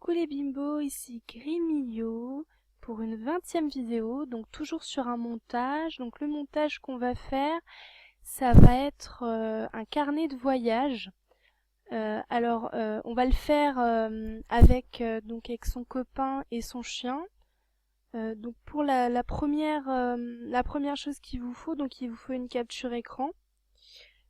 Coucou les bimbos, ici Grimillo pour une 20e vidéo, donc toujours sur un montage. Donc le montage qu'on va faire, ça va être un carnet de voyage. On va le faire avec son copain et son chien. Donc pour la première chose qu'il vous faut, donc il vous faut une capture écran.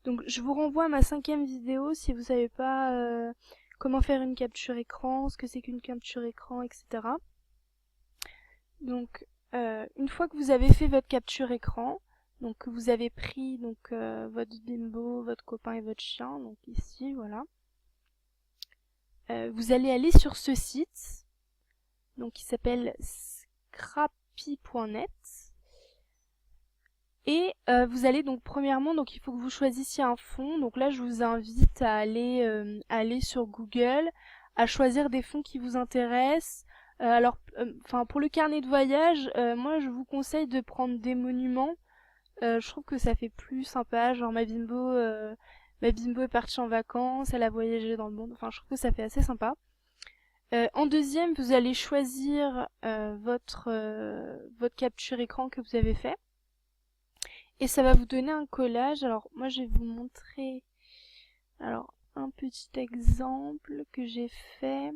Donc je vous renvoie à ma 5e vidéo si vous savez pas comment faire une capture écran, ce que c'est qu'une capture écran, etc. Donc une fois que vous avez fait votre capture écran, donc que vous avez pris votre bimbo, votre copain et votre chien, donc ici voilà, vous allez aller sur ce site, donc qui s'appelle scrappy.net. Et vous allez donc premièrement, donc il faut que vous choisissiez un fond. Donc là, je vous invite à aller sur Google, à choisir des fonds qui vous intéressent. Pour le carnet de voyage, moi je vous conseille de prendre des monuments. Je trouve que ça fait plus sympa. Genre ma bimbo est partie en vacances, elle a voyagé dans le monde. Enfin, je trouve que ça fait assez sympa. En deuxième, vous allez choisir votre capture écran que vous avez fait. Et ça va vous donner un collage. Alors moi je vais vous montrer un petit exemple que j'ai fait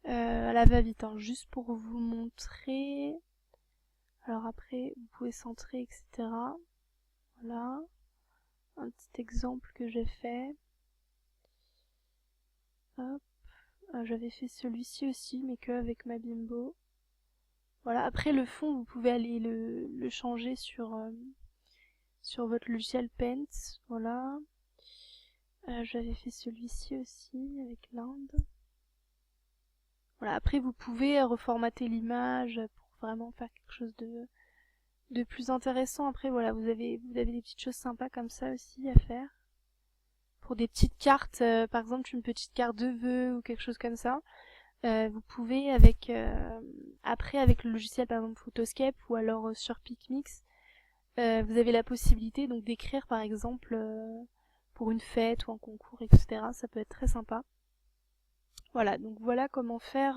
à la va-vite, hein, juste pour vous montrer. Alors après vous pouvez centrer, etc. Voilà, un petit exemple que j'ai fait. Hop, j'avais fait celui-ci aussi, mais que avec ma bimbo. Voilà, après le fond vous pouvez aller le changer sur votre logiciel Paint. Voilà. J'avais fait celui-ci aussi avec l'Inde. Voilà, après vous pouvez reformater l'image pour vraiment faire quelque chose de plus intéressant. Après voilà, vous avez des petites choses sympas comme ça aussi à faire. Pour des petites cartes, par exemple une petite carte de vœux ou quelque chose comme ça. Vous pouvez après avec le logiciel par exemple Photoscape ou alors sur PicMix, vous avez la possibilité donc d'écrire par exemple pour une fête ou un concours, etc. Ça peut être très sympa. Voilà, donc voilà comment faire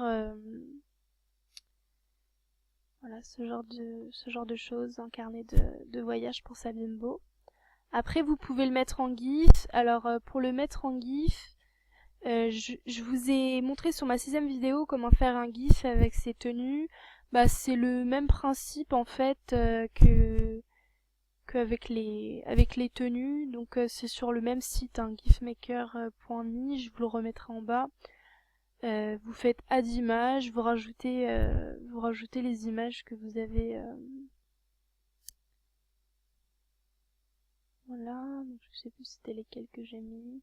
ce genre de choses, un carnet de voyage pour sa bimbo. Après, vous pouvez le mettre en GIF. Alors, pour le mettre en GIF, je vous ai montré sur ma 6e vidéo comment faire un GIF avec ses tenues. Bah, c'est le même principe en fait qu'avec les tenues. Donc, c'est sur le même site, hein, gifmaker.me. Je vous le remettrai en bas. Vous faites add images, vous rajoutez les images que vous avez. Voilà, donc je sais plus c'était lesquelles que j'ai mis.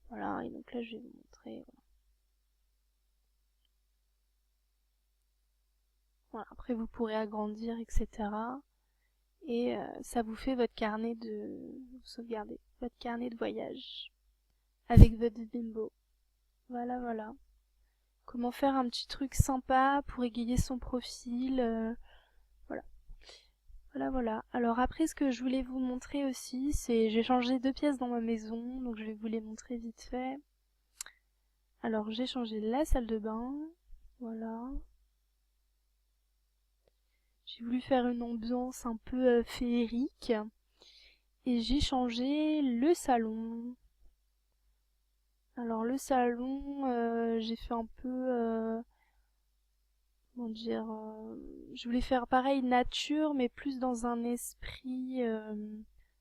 Voilà, et donc là je vais vous montrer. Voilà, après vous pourrez agrandir, etc. Et ça vous fait votre carnet vous sauvegardez votre carnet de voyage avec votre bimbo. Voilà, voilà. Comment faire un petit truc sympa pour égayer son profil. Voilà. Voilà, voilà. Alors après, ce que je voulais vous montrer aussi, c'est j'ai changé 2 pièces dans ma maison, donc je vais vous les montrer vite fait. Alors j'ai changé la salle de bain, voilà. J'ai voulu faire une ambiance un peu féerique. Et j'ai changé le salon. Alors le salon, j'ai fait un peu... comment dire... je voulais faire pareil nature, mais plus dans un esprit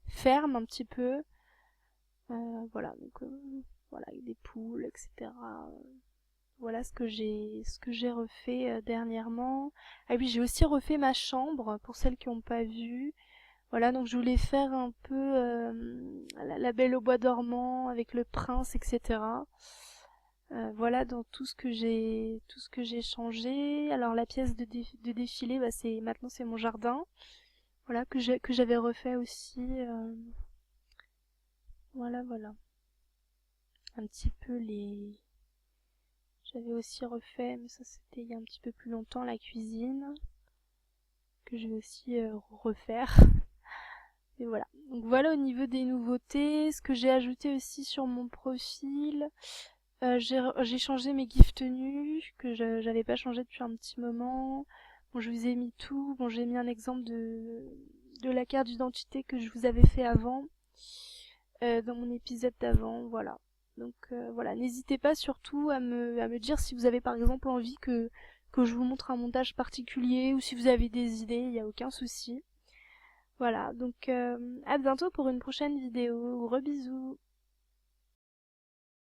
ferme un petit peu. Voilà, donc voilà, avec des poules, etc. Voilà ce que j'ai refait dernièrement. Ah oui, j'ai aussi refait ma chambre pour celles qui n'ont pas vu. Voilà, donc je voulais faire un peu la Belle au bois dormant avec le prince, etc. Voilà dans tout ce que j'ai changé. Alors la pièce de défilé, bah maintenant c'est mon jardin. Voilà que j'avais refait aussi. Voilà, voilà. Un petit peu les. J'avais aussi refait, mais ça c'était il y a un petit peu plus longtemps, la cuisine que je vais aussi refaire. Et voilà. Donc voilà au niveau des nouveautés. Ce que j'ai ajouté aussi sur mon profil, j'ai changé mes gifs tenus que j'avais pas changé depuis un petit moment. Bon, je vous ai mis tout. Bon, j'ai mis un exemple de la carte d'identité que je vous avais fait avant, dans mon épisode d'avant. Voilà. Donc voilà, n'hésitez pas surtout à me dire si vous avez par exemple envie que je vous montre un montage particulier ou si vous avez des idées, il n'y a aucun souci. Voilà, donc à bientôt pour une prochaine vidéo. Gros bisous.